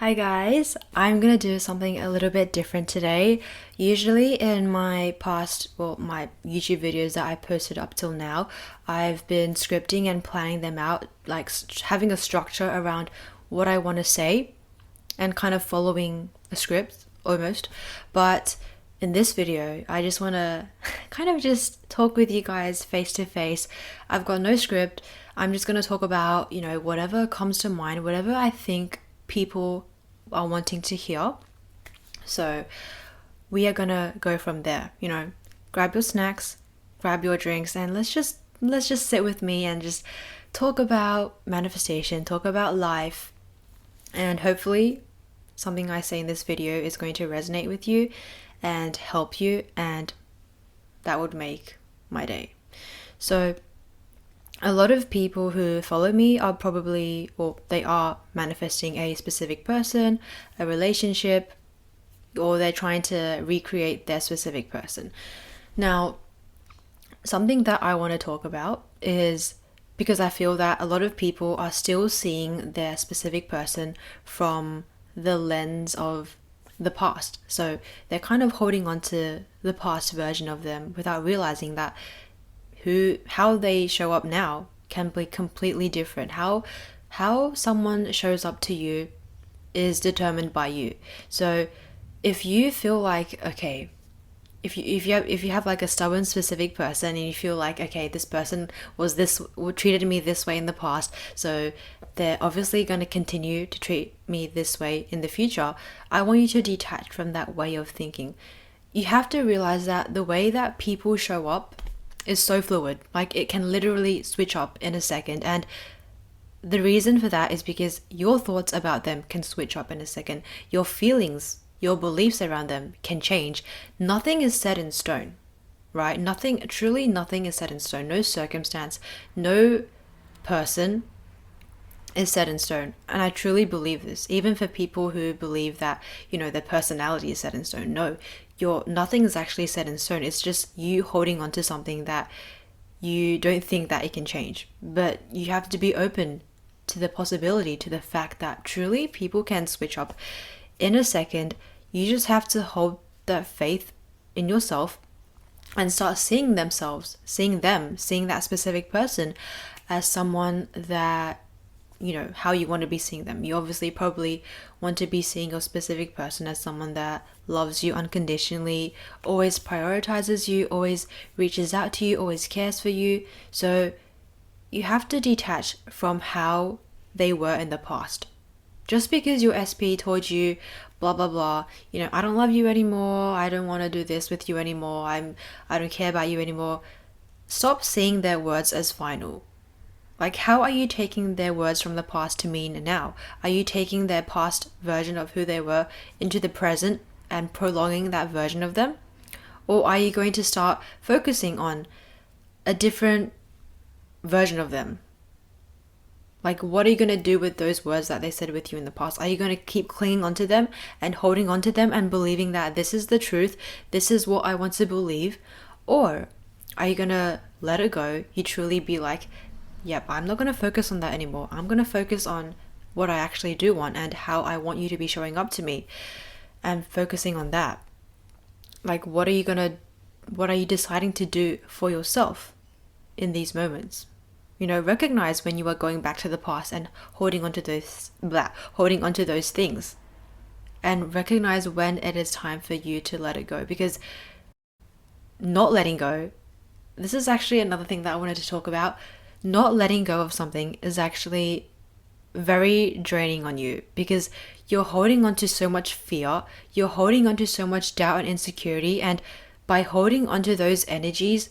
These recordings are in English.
Hi guys, I'm gonna do something a little bit different today. Usually in my past, my YouTube videos that I posted up till now, I've been scripting and planning them out, like having a structure around what I want to say and kind of following a script almost. But in this video, I just want to kind of just talk with you guys face to face. I've got no script. I'm just going to talk about, whatever comes to mind, whatever I think people are wanting to hear. So we are going to go from there. Grab your snacks, grab your drinks, and let's just sit with me and just talk about manifestation, talk about life, and hopefully something I say in this video is going to resonate with you and help you, and that would make my day. So a lot of people who follow me are probably, or they are manifesting a specific person, a relationship, or they're trying to recreate their specific person. Now, something that I want to talk about is because I feel that a lot of people are still seeing their specific person from the lens of the past. So they're kind of holding on to the past version of them without realizing that how they show up now can be completely different. How someone shows up to you is determined by you. So if you feel like, okay, if you have like a stubborn specific person and you feel like, okay, this person treated me this way in the past, so they're obviously going to continue to treat me this way in the future, I want you to detach from that way of thinking. You have to realize that the way that people show up is so fluid. Like, it can literally switch up in a second, and the reason for that is because your thoughts about them can switch up in a second. Your feelings, your beliefs around them can change. Nothing is set in stone, right? Truly nothing is set in stone. No circumstance, no person is set in stone. And I truly believe this, even for people who believe that, their personality is set in stone. No, nothing is actually set in stone. It's just you holding on to something that you don't think that it can change. But you have to be open to the possibility, to the fact that truly people can switch up in a second. You just have to hold that faith in yourself and start seeing that specific person as someone that, how you want to be seeing them. You obviously probably want to be seeing your specific person as someone that loves you unconditionally, always prioritizes you, always reaches out to you, always cares for you. So you have to detach from how they were in the past. Just because your SP told you blah blah blah, I don't love you anymore, I don't want to do this with you anymore, I don't care about you anymore. Stop seeing their words as final. Like, how are you taking their words from the past to mean now? Are you taking their past version of who they were into the present and prolonging that version of them? Or are you going to start focusing on a different version of them? Like, what are you going to do with those words that they said with you in the past? Are you going to keep clinging onto them and holding onto them and believing that this is the truth, this is what I want to believe? Or are you going to let it go? You truly be like, yep, I'm not going to focus on that anymore. I'm going to focus on what I actually do want and how I want you to be showing up to me, and focusing on that. Like, what are you deciding to do for yourself in these moments? Recognize when you are going back to the past and holding onto those things, and recognize when it is time for you to let it go. Because not letting go, this is actually another thing that I wanted to talk about. Not letting go of something is actually very draining on you, because you're holding on to so much fear, you're holding on to so much doubt and insecurity, and by holding onto those energies,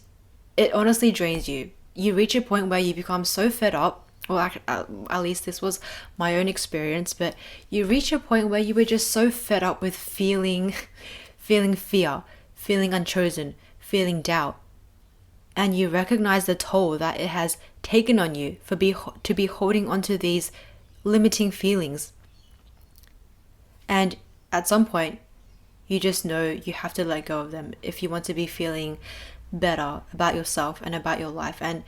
it honestly drains you. You reach a point where you become so fed up, or at least this was my own experience, but you reach a point where you were just so fed up with feeling fear, feeling unchosen, feeling doubt, and you recognize the toll that it has taken on you to be holding onto these limiting feelings. And at some point, you just know you have to let go of them if you want to be feeling better about yourself and about your life. And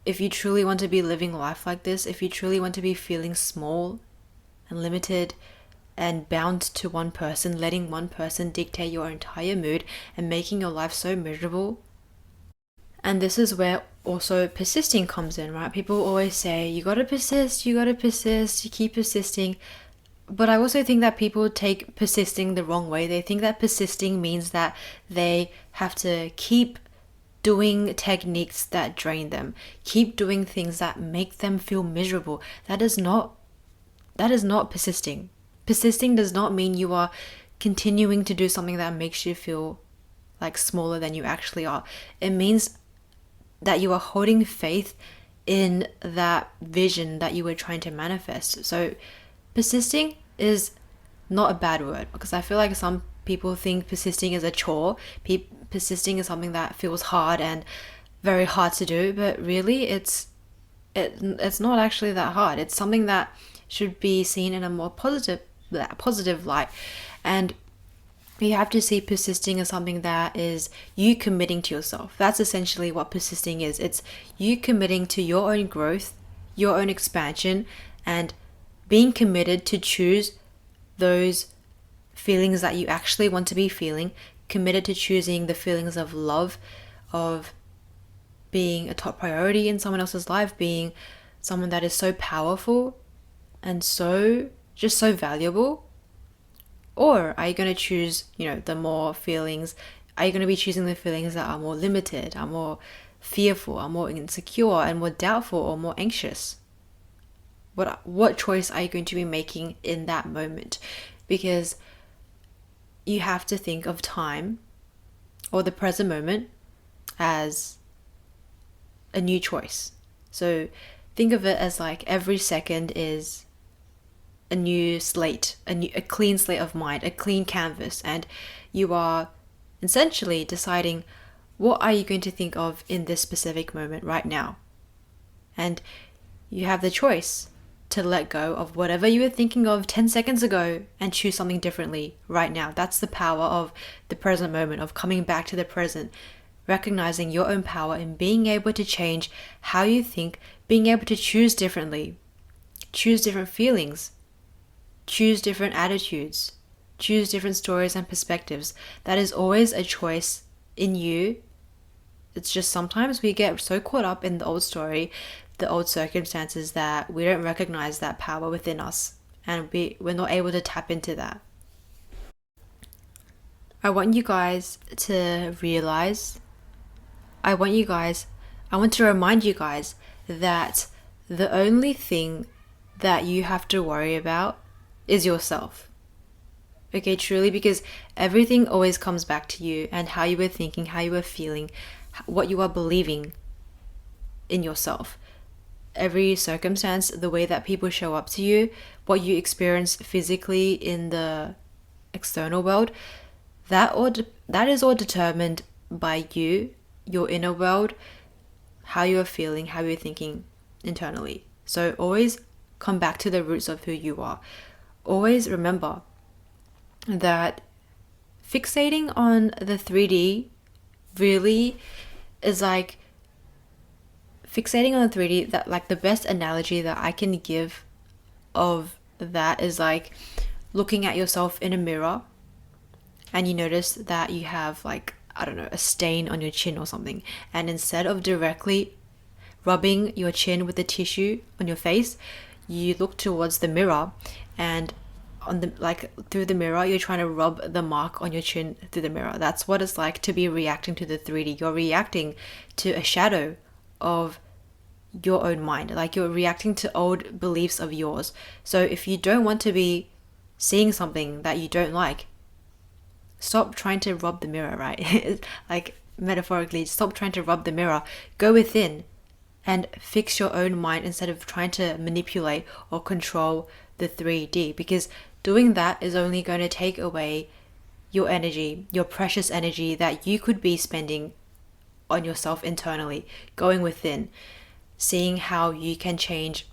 if you truly want to be living life like this, if you truly want to be feeling small and limited, and bound to one person, letting one person dictate your entire mood and making your life so miserable. And this is where also persisting comes in, right? People always say, you gotta persist, you keep persisting. But I also think that people take persisting the wrong way. They think that persisting means that they have to keep doing techniques that drain them, keep doing things that make them feel miserable. That is not persisting. Persisting does not mean you are continuing to do something that makes you feel like smaller than you actually are. It means that you are holding faith in that vision that you were trying to manifest. So persisting is not a bad word, because I feel like some people think persisting is a chore. Persisting is something that feels hard and very hard to do, but really it's not actually that hard. It's something that should be seen in a more positive light. And you have to see persisting as something that is you committing to yourself. That's essentially what persisting is. It's you committing to your own growth, your own expansion, and being committed to choose those feelings that you actually want to be feeling, committed to choosing the feelings of love, of being a top priority in someone else's life, being someone that is so powerful and so valuable. Or are you going to choose, the more feelings? Are you going to be choosing the feelings that are more limited, are more fearful, are more insecure, and more doubtful or more anxious? What choice are you going to be making in that moment? Because you have to think of time or the present moment as a new choice. So think of it as like every second is a new slate, a clean slate of mind, a clean canvas, and you are essentially deciding what are you going to think of in this specific moment right now. And you have the choice to let go of whatever you were thinking of 10 seconds ago and choose something differently right now. That's the power of the present moment, of coming back to the present, recognizing your own power and being able to change how you think, being able to choose differently, choose different feelings, choose different attitudes, choose different stories and perspectives. That is always a choice in you. It's just sometimes we get so caught up in the old story, the old circumstances, that we don't recognize that power within us, and we're not able to tap into that. I want you guys to realize, I want to remind you guys that the only thing that you have to worry about is yourself. Okay, truly, because everything always comes back to you and how you were thinking, how you were feeling, what you are believing in yourself. Every circumstance, the way that people show up to you, what you experience physically in the external world, that is all determined by you, your inner world, how you are feeling, how you're thinking internally. So always come back to the roots of who you are. Always remember that fixating on the 3D really is like fixating on the 3D, that like the best analogy that I can give of that is like looking at yourself in a mirror and you notice that you have like, I don't know, a stain on your chin or something, and instead of directly rubbing your chin with the tissue on your face, you look towards the mirror, and through the mirror you're trying to rub the mark on your chin through the mirror. That's what it's like to be reacting to the 3D. You're reacting to a shadow of your own mind, like you're reacting to old beliefs of yours. So if you don't want to be seeing something that you don't like, stop trying to rub the mirror, right? Like metaphorically, stop trying to rub the mirror. Go within and fix your own mind instead of trying to manipulate or control the 3D, because doing that is only going to take away your energy, your precious energy that you could be spending on yourself internally, going within, seeing how you can change,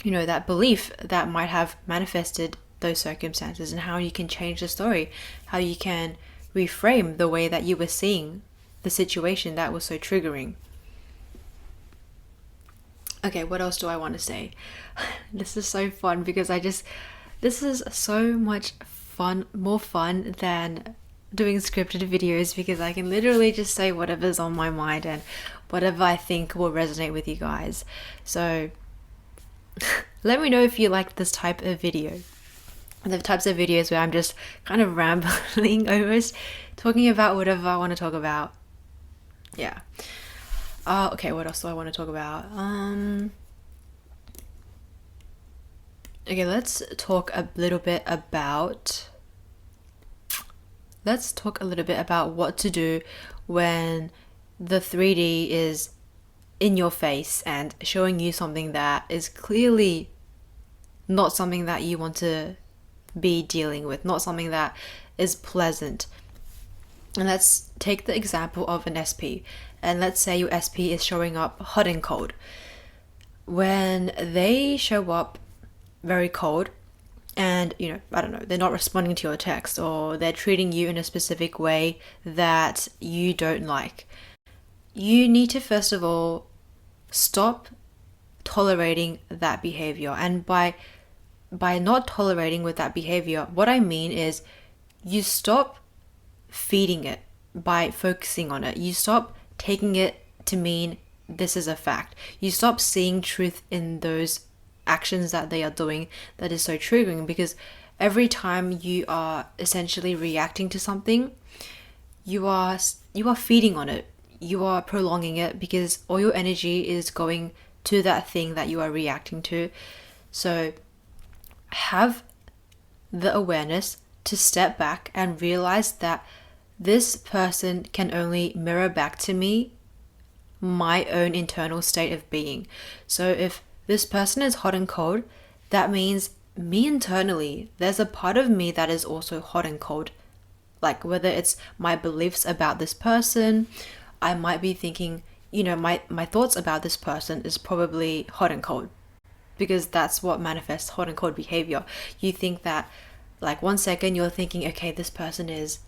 that belief that might have manifested those circumstances, and how you can change the story, how you can reframe the way that you were seeing the situation that was so triggering. Okay, what else do I want to say? This is so fun because I just This is so much fun, more fun than doing scripted videos, because I can literally just say whatever's on my mind and whatever I think will resonate with you guys. So let me know if you like this type of video. The types of videos where I'm just kind of rambling almost, talking about whatever I want to talk about. Yeah. Okay, what else do I want to talk about? Okay, let's talk a little bit about what to do when the 3D is in your face and showing you something that is clearly not something that you want to be dealing with, not something that is pleasant. And let's take the example of an SP. And let's say your SP is showing up hot and cold. When they show up very cold and, I don't know, they're not responding to your text, or they're treating you in a specific way that you don't like, you need to first of all stop tolerating that behavior. And by not tolerating with that behavior, what I mean is you stop feeding it by focusing on it. You stop taking it to mean this is a fact. You stop seeing truth in those actions that they are doing that is so triggering, because every time you are essentially reacting to something, you are feeding on it. You are prolonging it, because all your energy is going to that thing that you are reacting to. So have the awareness to step back and realize that this person can only mirror back to me my own internal state of being. So if this person is hot and cold, that means me internally, there's a part of me that is also hot and cold. Like whether it's my beliefs about this person, I might be thinking, my thoughts about this person is probably hot and cold, because that's what manifests hot and cold behavior. You think that, like, 1 second you're thinking, okay, this person is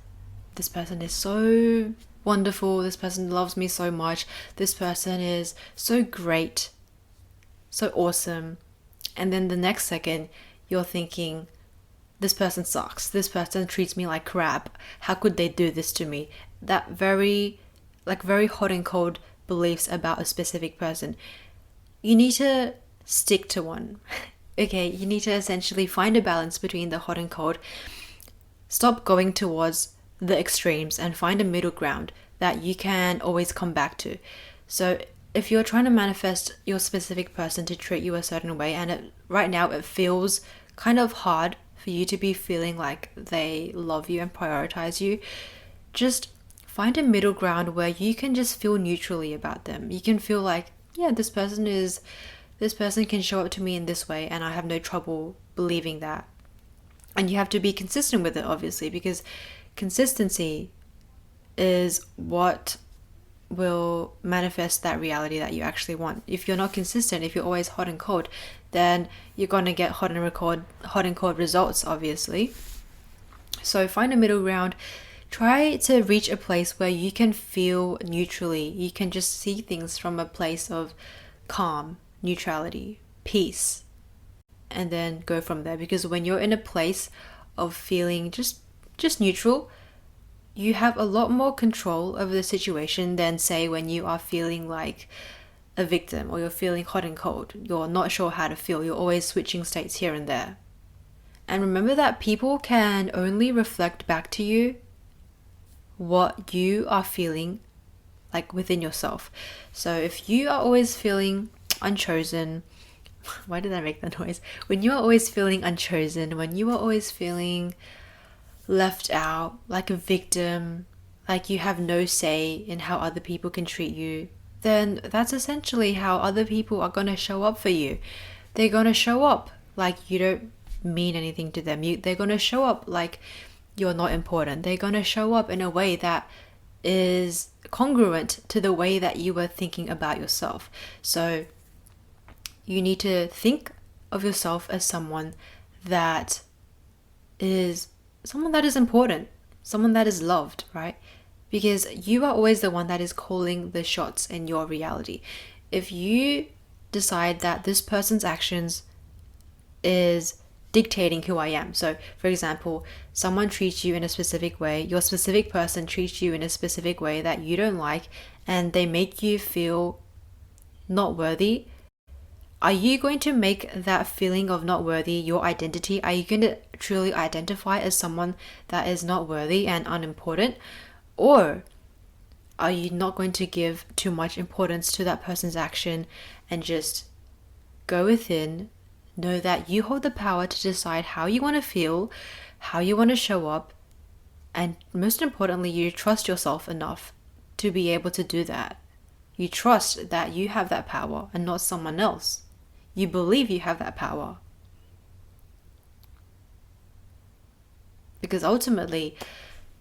so wonderful, this person loves me so much, this person is so great, so awesome. And then the next second you're thinking, this person sucks, this person treats me like crap, how could they do this to me? That very hot and cold beliefs about a specific person. You need to stick to one. Okay, you need to essentially find a balance between the hot and cold. Stop going towards the extremes and find a middle ground that you can always come back to. So if you're trying to manifest your specific person to treat you a certain way, and right now it feels kind of hard for you to be feeling like they love you and prioritize you, just find a middle ground where you can just feel neutrally about them. You can feel like, yeah, this person can show up to me in this way and I have no trouble believing that. And you have to be consistent with it, obviously, because consistency is what will manifest that reality that you actually want. If you're not consistent, if you're always hot and cold, then you're going to get hot and cold results, obviously. So find a middle ground. Try to reach a place where you can feel neutrally. You can just see things from a place of calm, neutrality, peace, and then go from there. Because when you're in a place of feeling just neutral, you have a lot more control over the situation than, say, when you are feeling like a victim, or you're feeling hot and cold. You're not sure how to feel. You're always switching states here and there. And remember that people can only reflect back to you what you are feeling like within yourself. So if you are always feeling unchosen, why did I make that noise? When you are always feeling unchosen, when you are always feeling left out, like a victim, like you have no say in how other people can treat you, then that's essentially how other people are going to show up for you. They're going to show up like you don't mean anything to them. They're going to show up like you're not important. They're going to show up in a way that is congruent to the way that you were thinking about yourself. So you need to think of yourself as someone that is important, someone that is loved, right? Because you are always the one that is calling the shots in your reality. If you decide that this person's actions is dictating who I am. So, for example, someone treats you in a specific way, your specific person treats you in a specific way that you don't like, and they make you feel not worthy. Are you going to make that feeling of not worthy your identity? Are you going to truly identify as someone that is not worthy and unimportant? Or are you not going to give too much importance to that person's action and just go within, know that you hold the power to decide how you want to feel, how you want to show up, and most importantly, you trust yourself enough to be able to do that. You trust that you have that power and not someone else. You believe you have that power. Because ultimately,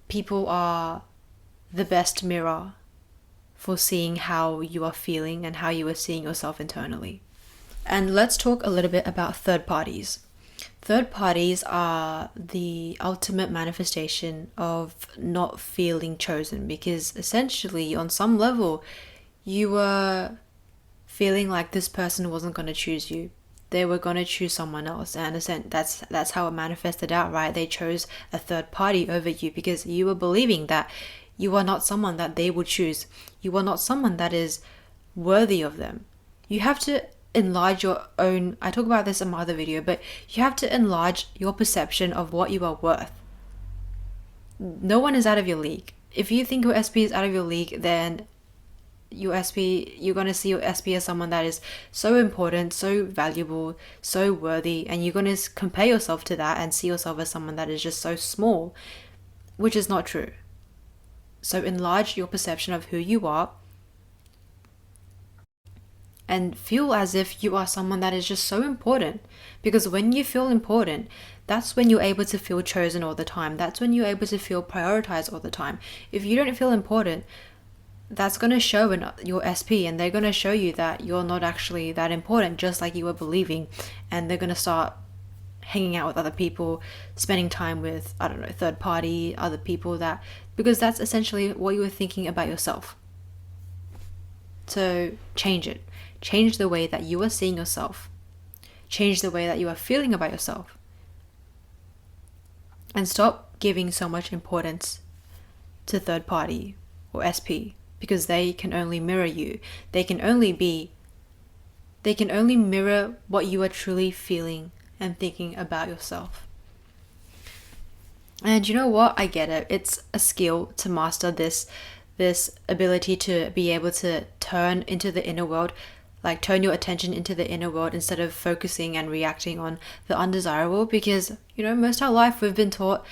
people are the best mirror for seeing how you are feeling and how you are seeing yourself internally. And let's talk a little bit about third parties. Third parties are the ultimate manifestation of not feeling chosen, because essentially, on some level, you were feeling like this person wasn't going to choose you. They were going to choose someone else. And that's how it manifested out, right? They chose a third party over you because you were believing that you are not someone that they would choose. You are not someone that is worthy of them. You have to enlarge your own, I talk about this in my other video, but you have to enlarge your perception of what you are worth. No one is out of your league. If you think your SP is out of your league, then you're going to see your SP as someone that is so important, so valuable, so worthy, and you're going to compare yourself to that and see yourself as someone that is just so small, which is not true. So enlarge your perception of who you are and feel as if you are someone that is just so important. Because when you feel important, that's when you're able to feel chosen all the time. That's when you're able to feel prioritized all the time. If you don't feel important, that's going to show in your SP, and they're going to show you that you're not actually that important, just like you were believing. And they're going to start hanging out with other people, spending time with, I don't know, third party, other people, because that's essentially what you were thinking about yourself. So change it. Change the way that you are seeing yourself. Change the way that you are feeling about yourself. And stop giving so much importance to third party or SP, because they can only mirror you. They can only mirror what you are truly feeling and thinking about yourself. And you know what? I get it. It's a skill to master this ability to be able to turn into the inner world, like turn your attention into the inner world instead of focusing and reacting on the undesirable. Because, most of our life we've been taught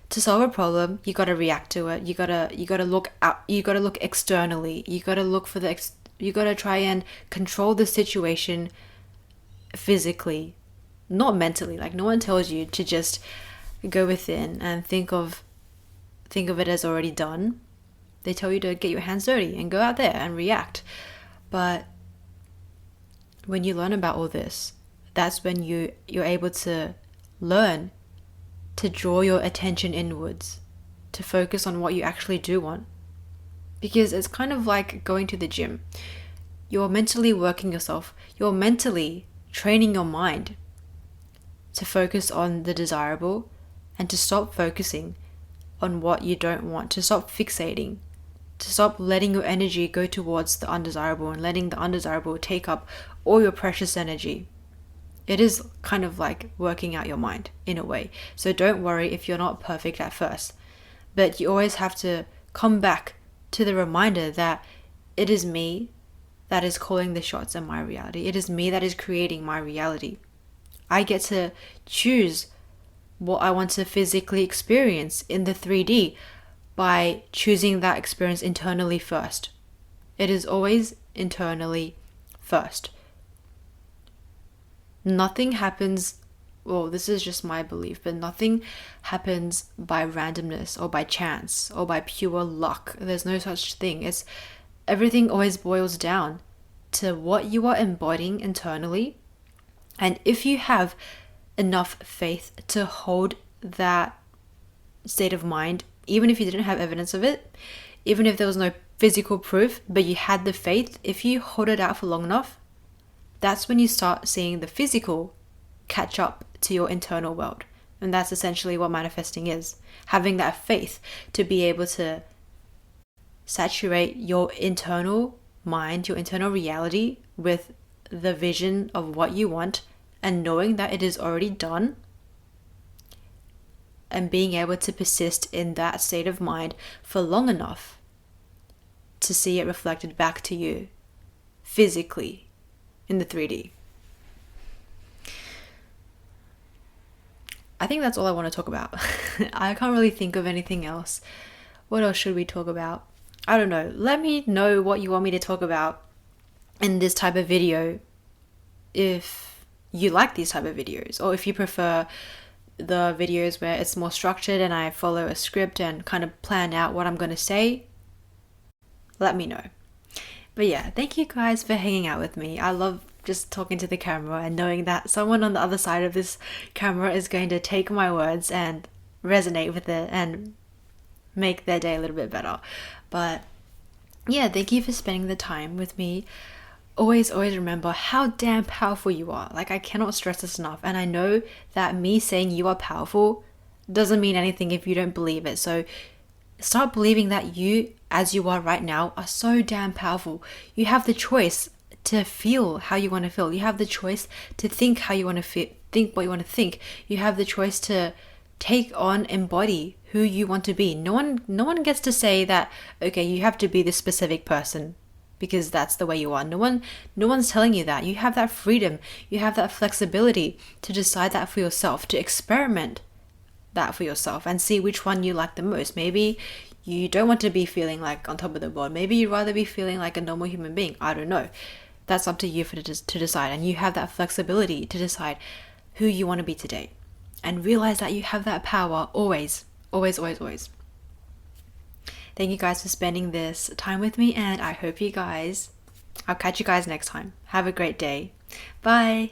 to solve a problem, you got to react to it. You got to look out, you got to look externally. You got to look for you got to try and control the situation physically, not mentally. Like, no one tells you to just go within and think of it as already done. They tell you to get your hands dirty and go out there and react. But when you learn about all this, that's when you're able to learn to draw your attention inwards, to focus on what you actually do want. Because it's kind of like going to the gym. You're mentally working yourself. You're mentally training your mind to focus on the desirable and to stop focusing on what you don't want, to stop fixating, to stop letting your energy go towards the undesirable and letting the undesirable take up all your precious energy. It is kind of like working out your mind in a way. So don't worry if you're not perfect at first. But you always have to come back to the reminder that it is me that is calling the shots in my reality. It is me that is creating my reality. I get to choose what I want to physically experience in the 3D by choosing that experience internally first. It is always internally first. Nothing happens, well, this is just my belief, but nothing happens by randomness or by chance or by pure luck. There's no such thing. Everything always boils down to what you are embodying internally. And if you have enough faith to hold that state of mind, even if you didn't have evidence of it, even if there was no physical proof, but you had the faith, if you hold it out for long enough, that's when you start seeing the physical catch up to your internal world. And that's essentially what manifesting is. Having that faith to be able to saturate your internal mind, your internal reality with the vision of what you want, and knowing that it is already done, and being able to persist in that state of mind for long enough to see it reflected back to you physically in the 3D. I think that's all I want to talk about. I can't really think of anything else. What else should we talk about? I don't know. Let me know what you want me to talk about in this type of video, if you like these type of videos, or if you prefer the videos where it's more structured and I follow a script and kind of plan out what I'm going to say. Let me know. But yeah, thank you guys for hanging out with me. I love just talking to the camera and knowing that someone on the other side of this camera is going to take my words and resonate with it and make their day a little bit better. But yeah, thank you for spending the time with me. Always remember how damn powerful you are. Like, I cannot stress this enough. And I know that me saying you are powerful doesn't mean anything if you don't believe it. So start believing that you, as you are right now, are so damn powerful. You have the choice to feel how you want to feel. You have the choice to think how you want to think what you want to think. You have the choice to take on, embody who you want to be. No one gets to say that, okay, you have to be this specific person because that's the way you are. No one's telling you that. You have that freedom. You have that flexibility to decide that for yourself, to experiment that for yourself and see which one you like the most. Maybe you don't want to be feeling like on top of the world. Maybe you'd rather be feeling like a normal human being. I don't know. That's up to you to decide. And you have that flexibility to decide who you want to be today. And realize that you have that power always. Always. Thank you guys for spending this time with me, and I'll catch you guys next time. Have a great day. Bye.